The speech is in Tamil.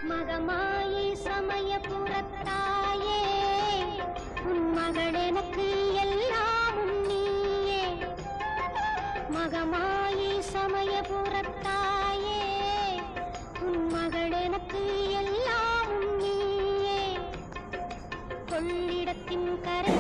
மகமாயி சமயபுரத்தாயே உன் மகள் எனக்கு எல்லாமும் நீயே. மகமாயி சமயபுரத்தாயே உன் மகள் எனக்கு எல்லாமும் நீயே. கொள்ளிடத்தின் கரை